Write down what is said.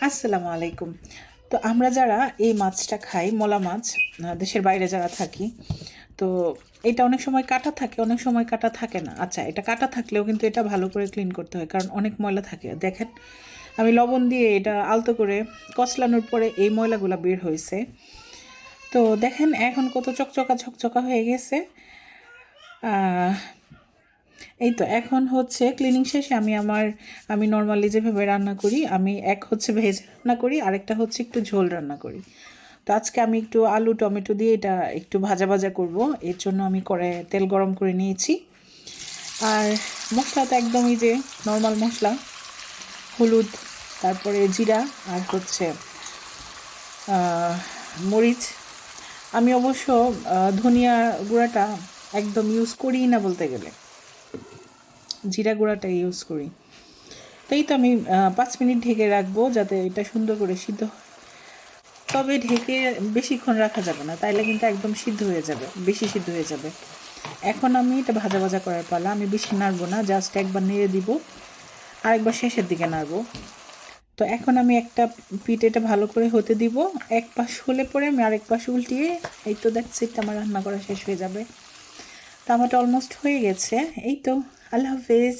আসসালামু আলাইকুম। তো আমরা যারা এই মাছটা খাই, মলা মাছ, দেশের বাইরে যারা থাকি, তো এটা অনেক সময় কাটা থাকে, অনেক সময় কাটা থাকে না। আচ্ছা, এটা কাটা থাকলেও কিন্তু এটা ভালো করে ক্লিন করতে হয়, কারণ অনেক ময়লা থাকে। দেখেন, আমি লবণ দিয়ে এটা আলতো করে কচলানোর পরে এই ময়লাগুলো বের হয়েছে। তো দেখেন এখন কত চকচকা ঝকঝকা হয়ে গেছে। আহ, এই তো এখন হচ্ছে ক্লিনিং শেষে আমি নর্মালি যেভাবে রান্না করি, আমি এক হচ্ছে ভেজ রান্না করি, আরেকটা হচ্ছে একটু ঝোল রান্না করি। তো আজকে আমি একটু আলু টমেটো দিয়ে এটা একটু ভাজা ভাজা করব। এর জন্য আমি করে তেল গরম করে নিয়েছি। আর মশলা তো একদমই যে নর্মাল মশলা, হলুদ, তারপরে জিরা, আর হচ্ছে মরিচ। আমি অবশ্য ধনিয়া গুঁড়াটা একদম ইউজ করি না বলতে গেলে, জিরা গুঁড়াটা ইউজ করি। তাই তো আমি 5 মিনিট ঢেকে রাখবো যাতে এটা সুন্দর করে সিদ্ধ হয়। তবে ঢেকে বেশিক্ষণ রাখা যাবে না, তাইলে কিন্তু একদম সিদ্ধ হয়ে যাবে, বেশি সিদ্ধ হয়ে যাবে। এখন আমি এটা ভাজা ভাজা করার পালা। আমি বেশি নাড়বো না, জাস্ট একবার নেড়ে দিব, আরেকবার শেষের দিকে নাড়বো। তো এখন আমি একটা পিঠ এটা ভালো করে হতে দিব। এক পাশ হলে পরে আমি আরেক পাশ উল্টিয়ে, এই তো দেখছি এটা আমার রান্না করা শেষ হয়ে যাবে। তো আমারটা অলমোস্ট হয়ে গেছে। এই তো, আল্লাহ হাফেজ।